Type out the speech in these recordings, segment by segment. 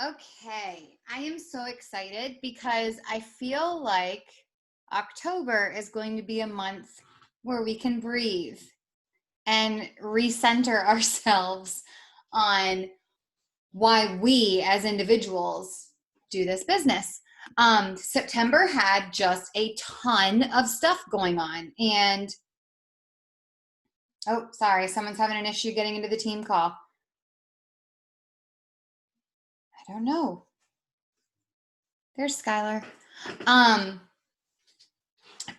Okay, I am so excited because I feel like October is going to be a month where we can breathe and recenter ourselves on why we as individuals do this business. September had just a ton of stuff going on. And oh, sorry, someone's having an issue getting into the team call. I don't know. There's Skylar.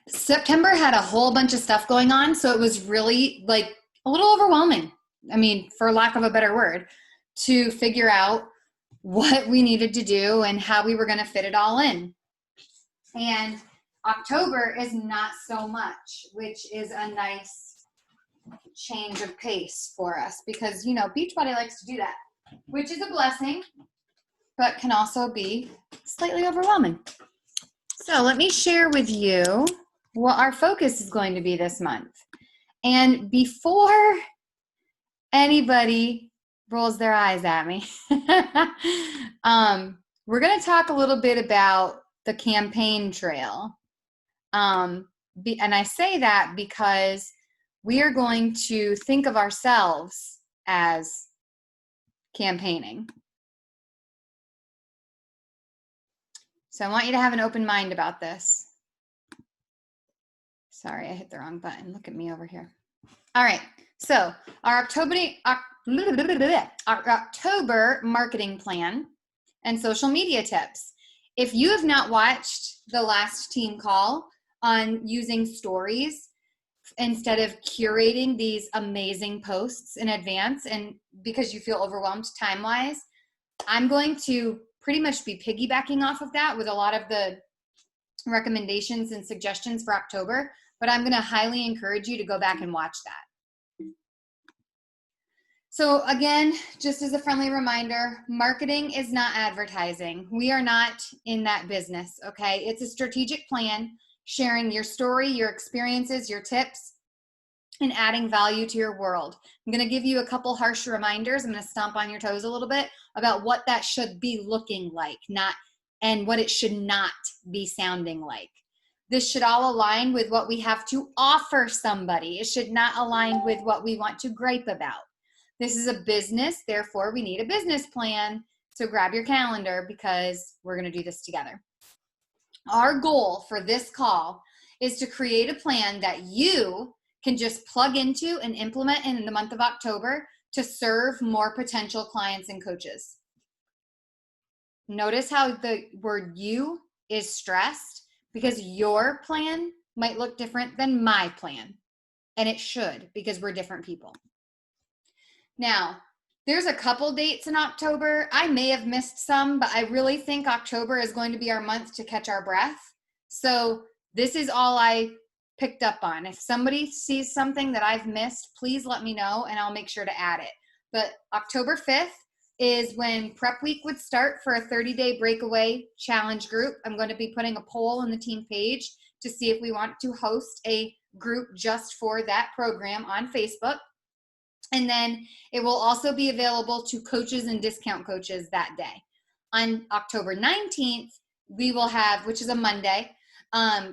September had a whole bunch of stuff going on, so it was really like a little overwhelming. I mean, for lack of a better word, to figure out what we needed to do and how we were going to fit it all in. And October is not so much, which is a nice change of pace for us because, Beachbody likes to do that, which is a blessing, but can also be slightly overwhelming. So let me share with you what our focus is going to be this month. And before anybody rolls their eyes at me, we're going to talk a little bit about the campaign trail. And I say that because we are going to think of ourselves as campaigning. So I want you to have an open mind about this. Sorry, I hit the wrong button. Look at me over here. All right. So our October marketing plan and social media tips. If you have not watched the last team call on using stories instead of curating these amazing posts in advance, and because you feel overwhelmed time-wise, I'm going to pretty much be piggybacking off of that with a lot of the recommendations and suggestions for October, but I'm going to highly encourage you to go back and watch that. So again, just as a friendly reminder, marketing is not advertising. We are not in that business, okay? It's a strategic plan, sharing your story, your experiences, your tips, and adding value to your world. I'm going to give you a couple harsh reminders. I'm going to stomp on your toes a little bit about what that should be looking like, and what it should not be sounding like. This should all align with what we have to offer somebody. It should not align with what we want to gripe about. This is a business, therefore we need a business plan. So grab your calendar because we're going to do this together. Our goal for this call is to create a plan that you can just plug into and implement in the month of October to serve more potential clients and coaches. Notice how the word you is stressed because your plan might look different than my plan. And it should, because we're different people. Now, there's a couple dates in October. I may have missed some, but I really think October is going to be our month to catch our breath. So this is all I picked up on. If somebody sees something that I've missed, please let me know and I'll make sure to add it. But October 5th is when prep week would start for a 30-day breakaway challenge group. I'm going to be putting a poll on the team page to see if we want to host a group just for that program on Facebook. And then it will also be available to coaches and discount coaches that day. On October 19th, we will have, which is a Monday,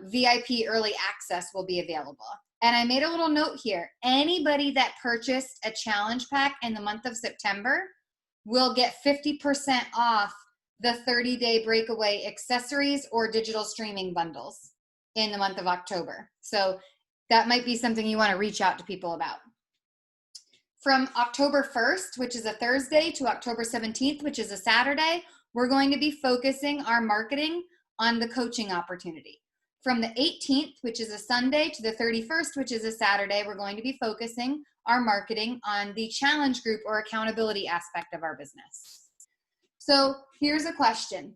VIP early access will be available. And I made a little note here. Anybody that purchased a challenge pack in the month of September will get 50% off the 30-day breakaway accessories or digital streaming bundles in the month of October. So that might be something you want to reach out to people about. From October 1st, which is a Thursday, to October 17th, which is a Saturday, we're going to be focusing our marketing on the coaching opportunity. From the 18th, which is a Sunday, to the 31st, which is a Saturday, we're going to be focusing our marketing on the challenge group or accountability aspect of our business. So here's a question.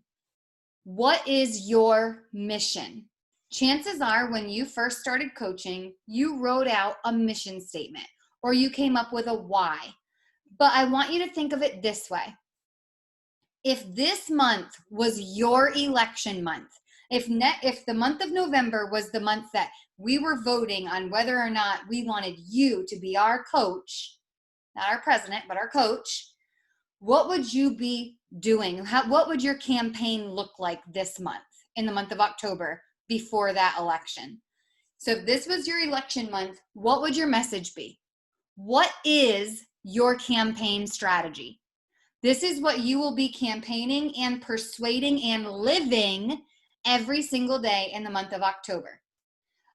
What is your mission? Chances are when you first started coaching, you wrote out a mission statement or you came up with a why. But I want you to think of it this way. If this month was your election month, if the month of November was the month that we were voting on whether or not we wanted you to be our coach, not our president, but our coach, what would you be doing? What would your campaign look like this month, in the month of October, before that election? So if this was your election month, what would your message be? What is your campaign strategy? This is what you will be campaigning and persuading and living every single day in the month of October.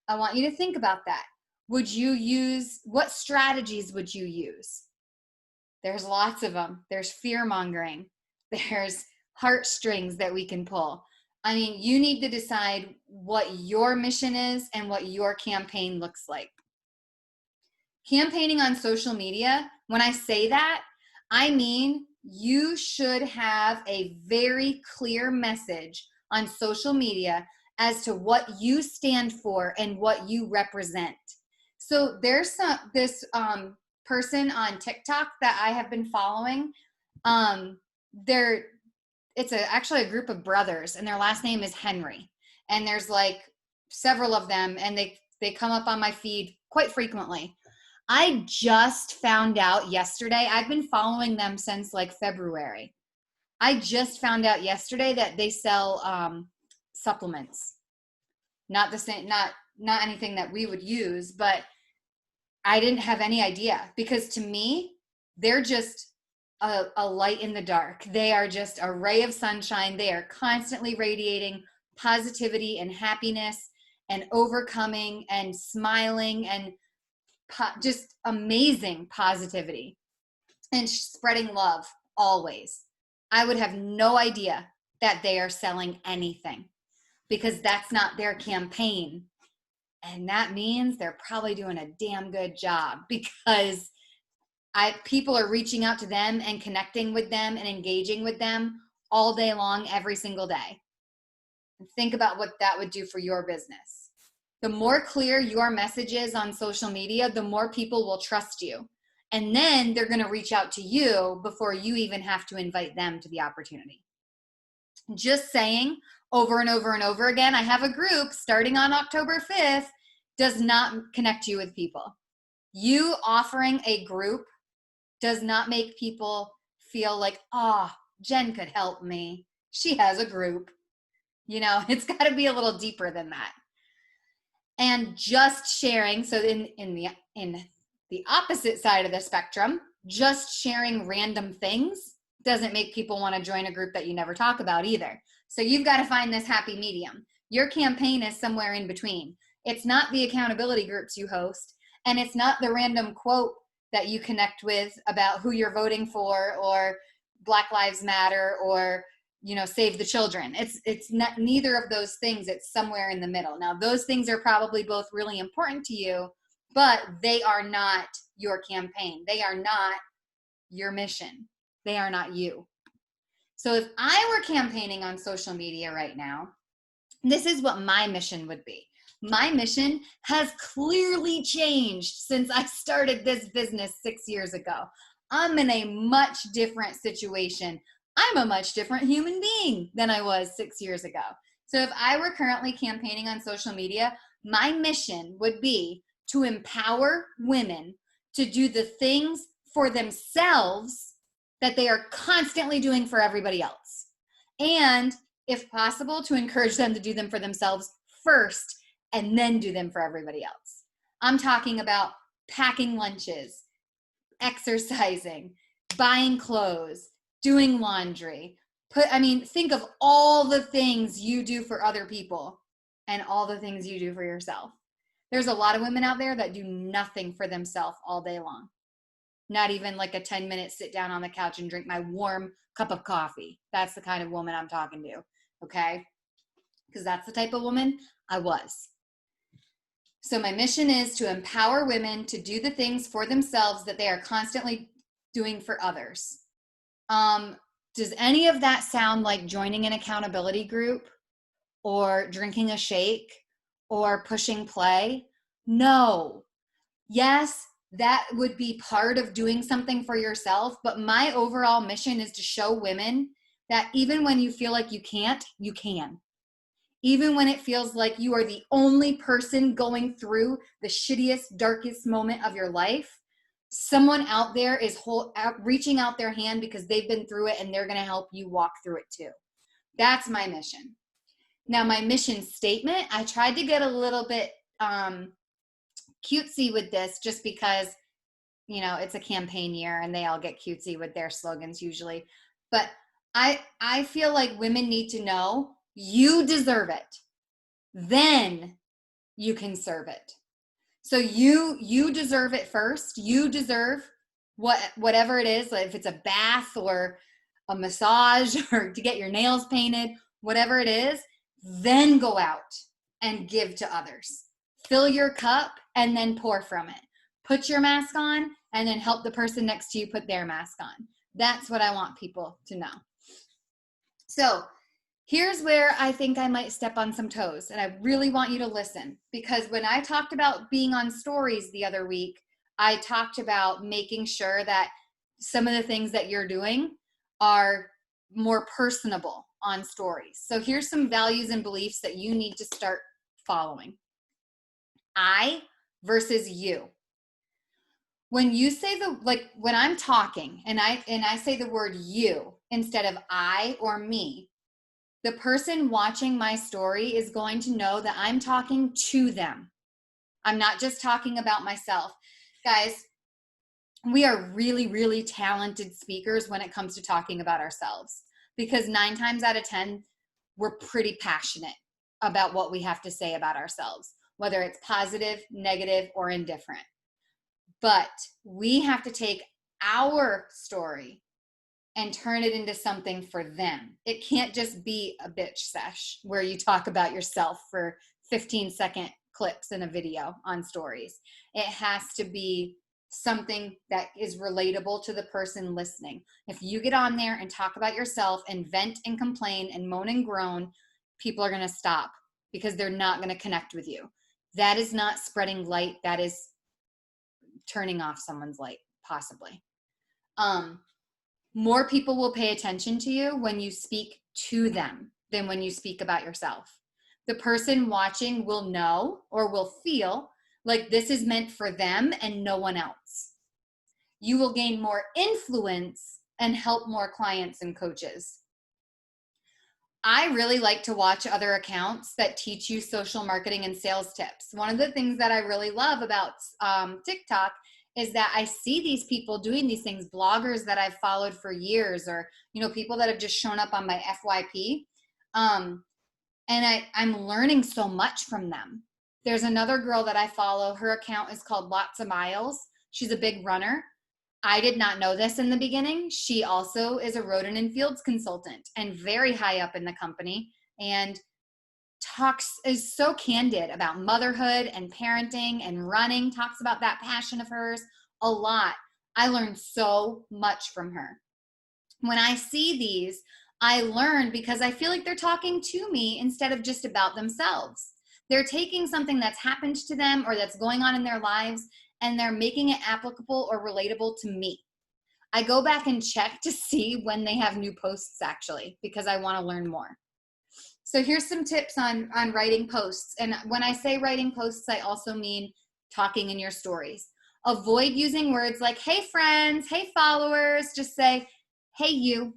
I want you to think about that. What strategies would you use? There's lots of them. There's fear mongering. There's heartstrings that we can pull. I mean, you need to decide what your mission is and what your campaign looks like. Campaigning on social media, when I say that, I mean you should have a very clear message on social media as to what you stand for and what you represent. So there's this person on TikTok that I have been following. It's actually a group of brothers, and their last name is Henry. And there's like several of them, and they come up on my feed quite frequently. I just found out yesterday, I've been following them since like February. I just found out yesterday that they sell supplements. Not the same, not anything that we would use, but I didn't have any idea, because to me, they're just a light in the dark. They are just a ray of sunshine. They are constantly radiating positivity and happiness and overcoming and smiling and just amazing positivity and spreading love always. I would have no idea that they are selling anything, because that's not their campaign. And that means they're probably doing a damn good job, because people are reaching out to them and connecting with them and engaging with them all day long, every single day. And think about what that would do for your business. The more clear your message is on social media, the more people will trust you. And then they're going to reach out to you before you even have to invite them to the opportunity. Just saying over and over and over again, I have a group starting on October 5th, does not connect you with people. You offering a group does not make people feel like, Jen could help me. She has a group. It's got to be a little deeper than that. And just sharing, so in the opposite side of the spectrum, just sharing random things doesn't make people want to join a group that you never talk about either. So you've got to find this happy medium. Your campaign is somewhere in between. It's not the accountability groups you host, and it's not the random quote that you connect with about who you're voting for, or Black Lives Matter, or save the children. It's not neither of those things. It's somewhere in the middle. Now, those things are probably both really important to you, but they are not your campaign. They are not your mission. They are not you. So if I were campaigning on social media right now, this is what my mission would be. My mission has clearly changed since I started this business 6 years ago. I'm in a much different situation. I'm a much different human being than I was 6 years ago. So if I were currently campaigning on social media, my mission would be to empower women to do the things for themselves that they are constantly doing for everybody else. And if possible, to encourage them to do them for themselves first and then do them for everybody else. I'm talking about packing lunches, exercising, buying clothes, doing laundry. Think of all the things you do for other people and all the things you do for yourself. There's a lot of women out there that do nothing for themselves all day long. Not even like a 10-minute sit down on the couch and drink my warm cup of coffee. That's the kind of woman I'm talking to, okay? Because that's the type of woman I was. So my mission is to empower women to do the things for themselves that they are constantly doing for others. Does any of that sound like joining an accountability group or drinking a shake or pushing play? No. Yes, that would be part of doing something for yourself, but my overall mission is to show women that even when you feel like you can't, you can. Even when it feels like you are the only person going through the shittiest, darkest moment of your life, someone out there is reaching out their hand because they've been through it and they're going to help you walk through it too. That's my mission. Now, my mission statement, I tried to get a little bit cutesy with this just because, you know, it's a campaign year and they all get cutesy with their slogans usually. But I feel like women need to know you deserve it. Then you can serve it. So you deserve it first. You deserve whatever it is, like if it's a bath or a massage or to get your nails painted, whatever it is, then go out and give to others. Fill your cup and then pour from it. Put your mask on and then help the person next to you put their mask on. That's what I want people to know. So here's where I think I might step on some toes, and I really want you to listen, because when I talked about being on stories the other week, I talked about making sure that some of the things that you're doing are more personable on stories. So here's some values and beliefs that you need to start following. I versus you. When you say when I'm talking and I say the word you instead of I or me, the person watching my story is going to know that I'm talking to them. I'm not just talking about myself. Guys, we are really, really talented speakers when it comes to talking about ourselves, because 9 times out of 10, we're pretty passionate about what we have to say about ourselves, whether it's positive, negative, or indifferent. But we have to take our story and turn it into something for them. It can't just be a bitch sesh where you talk about yourself for 15-second clips in a video on stories. It has to be something that is relatable to the person listening. If you get on there and talk about yourself and vent and complain and moan and groan, people are going to stop because they're not going to connect with you. That is not spreading light. That is turning off someone's light, possibly. More people will pay attention to you when you speak to them than when you speak about yourself. The person watching will know or will feel like this is meant for them and no one else. You will gain more influence and help more clients and coaches. I really like to watch other accounts that teach you social marketing and sales tips. One of the things that I really love about TikTok is that I see these people doing these things, bloggers that I've followed for years, or, you know, people that have just shown up on my FYP. And I'm learning so much from them. There's another girl that I follow. Her account is called Lots of Miles. She's a big runner. I did not know this in the beginning. She also is a Roden and Fields consultant and very high up in the company, and is so candid about motherhood and parenting and running, talks about that passion of hers a lot. I learned so much from her. When I see these, I learn because I feel like they're talking to me instead of just about themselves. They're taking something that's happened to them or that's going on in their lives, and they're making it applicable or relatable to me. I go back and check to see when they have new posts, actually, because I want to learn more. So here's some tips on writing posts. And when I say writing posts, I also mean talking in your stories. Avoid using words like, hey friends, hey followers. Just say, hey you,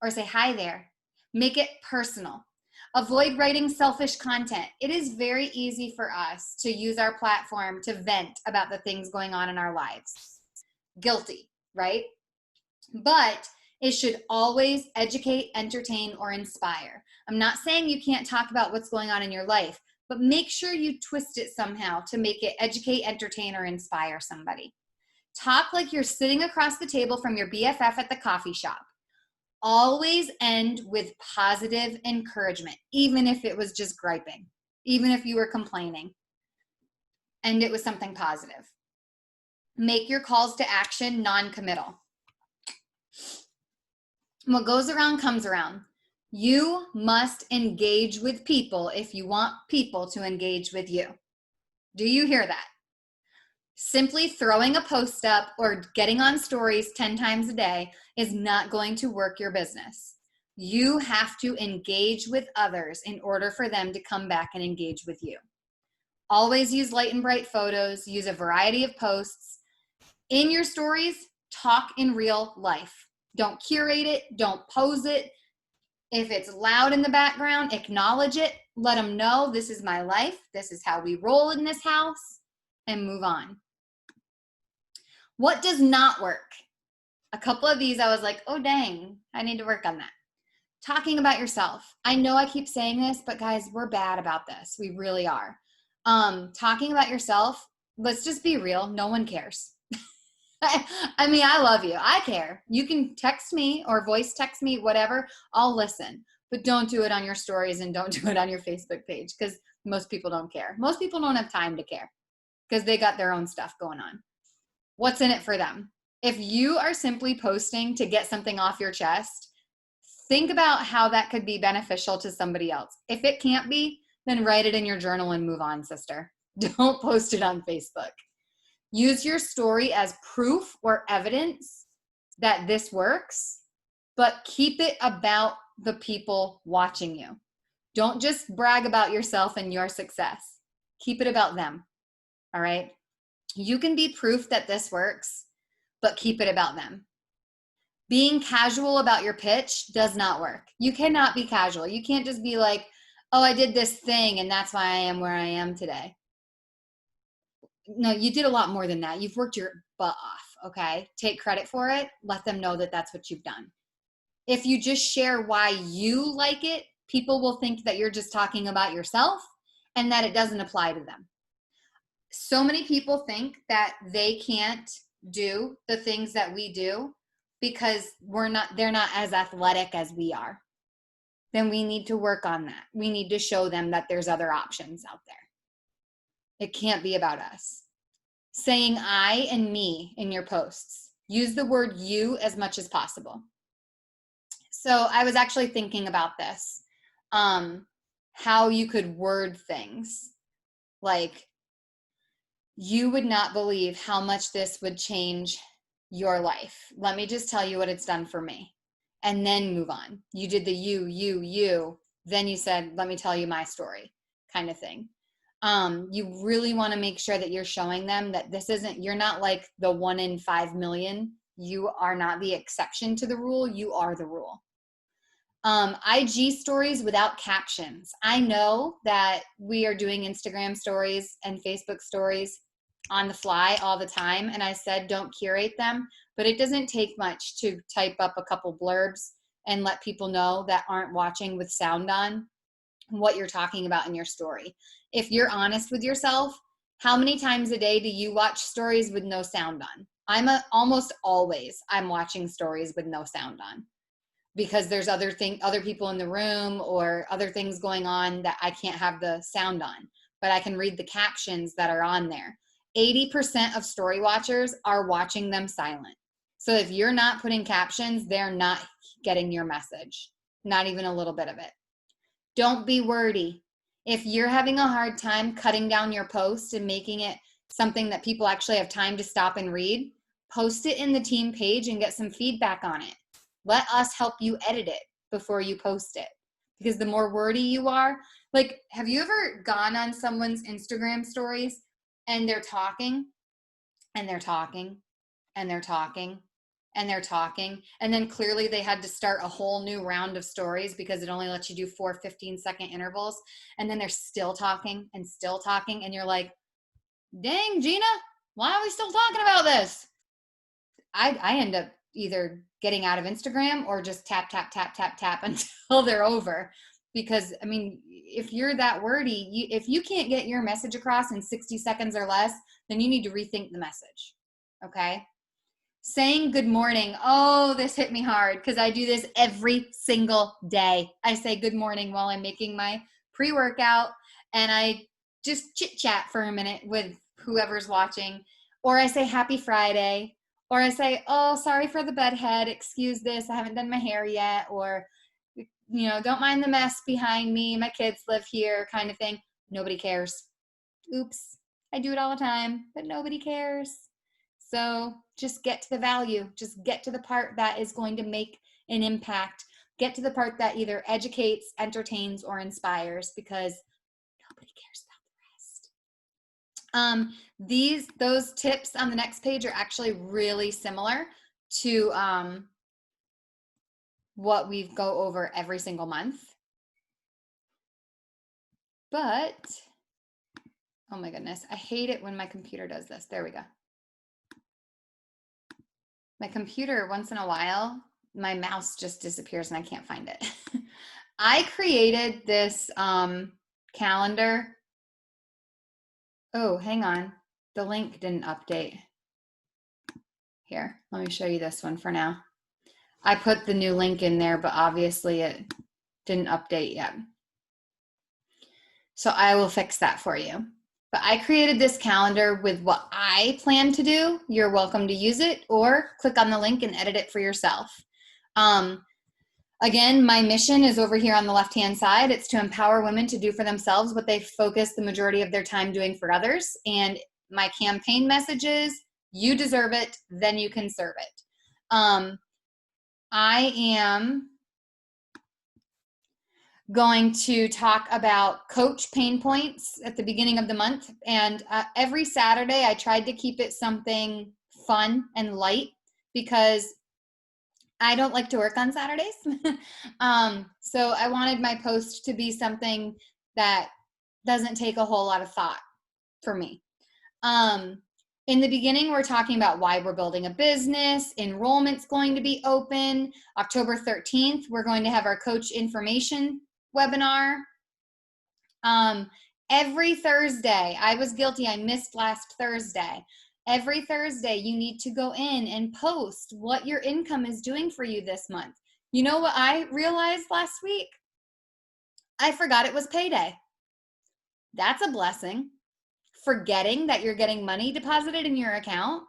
or say hi there. Make it personal. Avoid writing selfish content. It is very easy for us to use our platform to vent about the things going on in our lives. Guilty, right? But it should always educate, entertain, or inspire. I'm not saying you can't talk about what's going on in your life, but make sure you twist it somehow to make it educate, entertain, or inspire somebody. Talk like you're sitting across the table from your BFF at the coffee shop. Always end with positive encouragement, even if it was just griping, even if you were complaining. End it with something positive. Make your calls to action non-committal. What goes around comes around. You must engage with people if you want people to engage with you. Do you hear that? Simply throwing a post up or getting on stories 10 times a day is not going to work your business. You have to engage with others in order for them to come back and engage with you. Always use light and bright photos. Use a variety of posts. In your stories, talk in real life. Don't curate it. Don't pose it. If it's loud in the background, acknowledge it. Let them know this is my life. This is how we roll in this house, and move on. What does not work? A couple of these I was like, oh, dang, I need to work on that. Talking about yourself. I know I keep saying this, but guys, we're bad about this. We really are. Talking about yourself, let's just be real. No one cares. I mean, I love you. I care. You can text me or voice text me, whatever. I'll listen. But don't do it on your stories and don't do it on your Facebook page because most people don't care. Most people don't have time to care because they got their own stuff going on. What's in it for them? If you are simply posting to get something off your chest, think about how that could be beneficial to somebody else. If it can't be, then write it in your journal and move on, sister. Don't post it on Facebook. Use your story as proof or evidence that this works, but keep it about the people watching you. Don't just brag about yourself and your success. Keep it about them. All right? You can be proof that this works, but keep it about them. Being casual about your pitch does not work. You cannot be casual. You can't just be like, oh, I did this thing and that's why I am where I am today. No, you did a lot more than that. You've worked your butt off, okay? Take credit for it. Let them know that that's what you've done. If you just share why you like it, people will think that you're just talking about yourself and that it doesn't apply to them. So many people think that they can't do the things that we do because they're not as athletic as we are. Then we need to work on that. We need to show them that there's other options out there. It can't be about us. Saying I and me in your posts. Use the word you as much as possible. So I was actually thinking about this, how you could word things. Like, you would not believe how much this would change your life. Let me just tell you what it's done for me. And then move on. You did the you. Then you said, let me tell you my story kind of thing. You really want to make sure that you're showing them that you're not like the 1 in 5 million. You are not the exception to the rule. You are the rule. IG stories without captions. I know that we are doing Instagram stories and Facebook stories on the fly all the time. And I said, don't curate them, but it doesn't take much to type up a couple blurbs and let people know that aren't watching with sound on what you're talking about in your story. If you're honest with yourself, how many times a day do you watch stories with no sound on? Almost always I'm watching stories with no sound on because there's other people in the room or other things going on that I can't have the sound on, but I can read the captions that are on there. 80% of story watchers are watching them silent. So if you're not putting captions, they're not getting your message, not even a little bit of it. Don't be wordy. If you're having a hard time cutting down your post and making it something that people actually have time to stop and read, post it in the team page and get some feedback on it. Let us help you edit it before you post it. Because the more wordy you are, like, have you ever gone on someone's Instagram stories and they're talking and they're talking and they're talking and they're talking, and then clearly they had to start a whole new round of stories because it only lets you do 4 15-second intervals, and then they're still talking, and you're like, dang, Gina, why are we still talking about this? I end up either getting out of Instagram or just tap until they're over. Because, I mean, if you're that wordy, if you can't get your message across in 60 seconds or less, then you need to rethink the message, okay? Saying good morning. Oh, this hit me hard because I do this every single day. I say good morning while I'm making my pre-workout, and I just chit-chat for a minute with whoever's watching. Or I say happy Friday. Or I say, oh, sorry for the bedhead. Excuse this. I haven't done my hair yet. Or, don't mind the mess behind me. My kids live here, kind of thing. Nobody cares. Oops. I do it all the time, but nobody cares. So just get to the value. Just get to the part that is going to make an impact. Get to the part that either educates, entertains, or inspires, because nobody cares Those tips on the next page are actually really similar to what we go over every single month. But, oh my goodness, I hate it when my computer does this. There we go. My computer, once in a while, my mouse just disappears and I can't find it. I created this calendar. Oh, hang on. The link didn't update. Here, let me show you this one for now. I put the new link in there, but obviously it didn't update yet. So I will fix that for you. But I created this calendar with what I plan to do. You're welcome to use it or click on the link and edit it for yourself. Again, my mission is over here on the left-hand side. It's to empower women to do for themselves what they focus the majority of their time doing for others. And my campaign message is, you deserve it, then you can serve it. I am going to talk about coach pain points at the beginning of the month. And every Saturday, I tried to keep it something fun and light because I don't like to work on Saturdays. So I wanted my post to be something that doesn't take a whole lot of thought for me. In the beginning, we're talking about why we're building a business. Enrollment's going to be open. October 13th, we're going to have our coach information webinar. Every Thursday, I was guilty, I missed last Thursday. Every Thursday, you need to go in and post what your income is doing for you this month. You know what I realized last week? I forgot it was payday. That's a blessing. Forgetting that you're getting money deposited in your account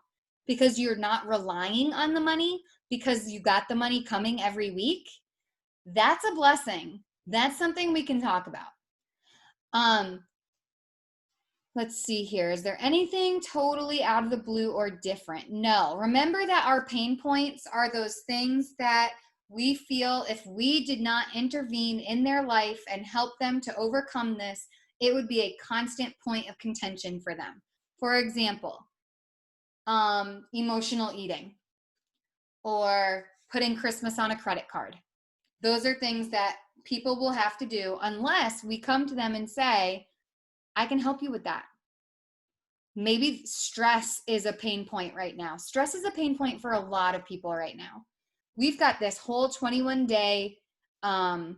because you're not relying on the money because you got the money coming every week. That's a blessing. That's something we can talk about. Let's see here. Is there anything totally out of the blue or different? No. Remember that our pain points are those things that we feel if we did not intervene in their life and help them to overcome this, it would be a constant point of contention for them. For example, emotional eating or putting Christmas on a credit card. Those are things that people will have to do unless we come to them and say, I can help you with that. Maybe stress is a pain point right now. Stress is a pain point for a lot of people right now. We've got this whole 21-day, oh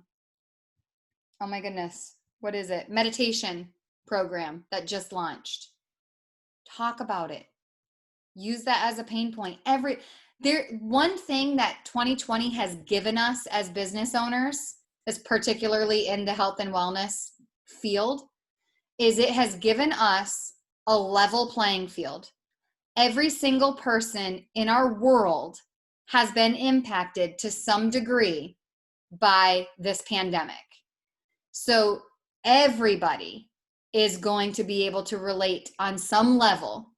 my goodness, what is it? Meditation program that just launched. Talk about it. Use that as a pain point. One thing that 2020 has given us as business owners, is particularly in the health and wellness field, is it has given us a level playing field. Every single person in our world has been impacted to some degree by this pandemic. So everybody is going to be able to relate on some level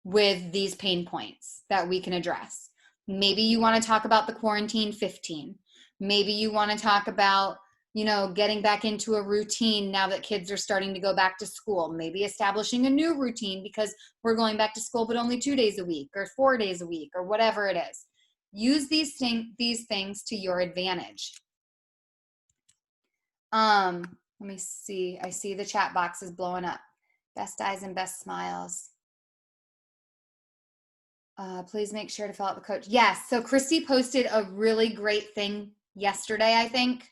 with these pain points that we can address. Maybe you want to talk about the quarantine 15. Maybe you want to talk about, getting back into a routine now that kids are starting to go back to school. Maybe establishing a new routine because we're going back to school, but only 2 days a week or 4 days a week or whatever it is. Use these things to your advantage. Let me see. I see the chat box is blowing up. Best eyes and best smiles. Please make sure to fill out the coach. Yes. So Christy posted a really great thing yesterday, I think,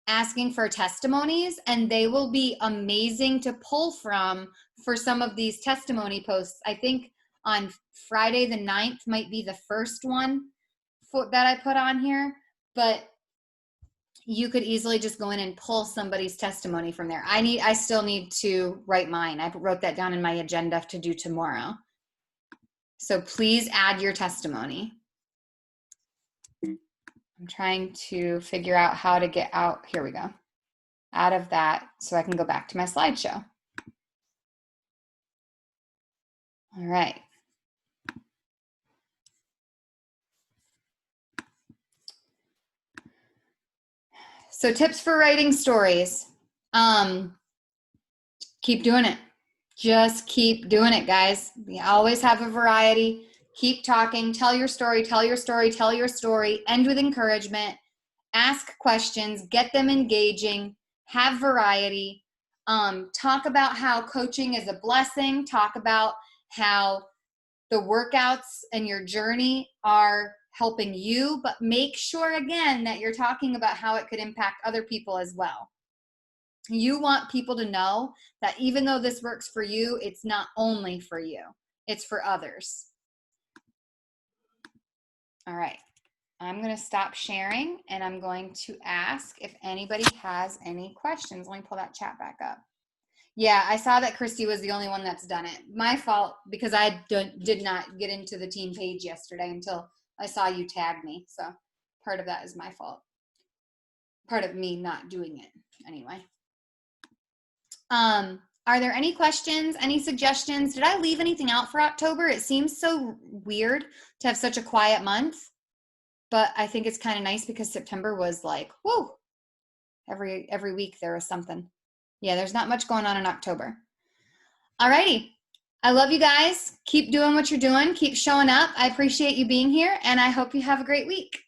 asking for testimonies, and they will be amazing to pull from for some of these testimony posts. I think on Friday the 9th might be the first one that I put on here, but you could easily just go in and pull somebody's testimony from there. I still need to write mine. I wrote that down in my agenda to do tomorrow. So please add your testimony. I'm trying to figure out how to get out. Here we go. Out of that so I can go back to my slideshow. All right. So tips for writing stories. Keep doing it. Just keep doing it, guys. We always have a variety. Keep talking. Tell your story, tell your story, tell your story. End with encouragement. Ask questions. Get them engaging. Have variety. Talk about how coaching is a blessing. Talk about how the workouts and your journey are helping you, but make sure, again, that you're talking about how it could impact other people as well. You want people to know that even though this works for you, it's not only for you, it's for others. All right. I'm going to stop sharing and I'm going to ask if anybody has any questions. Let me pull that chat back up. Yeah, I saw that Christy was the only one that's done it. My fault, because I did not get into the team page yesterday until I saw you tag me. So part of that is my fault. Part of me not doing it anyway. Are there any questions, any suggestions? Did I leave anything out for October? It seems so weird to have such a quiet month, but I think it's kind of nice because September was like, whoa, every week there was something. Yeah, there's not much going on in October. Alrighty. I love you guys. Keep doing what you're doing. Keep showing up. I appreciate you being here, and I hope you have a great week.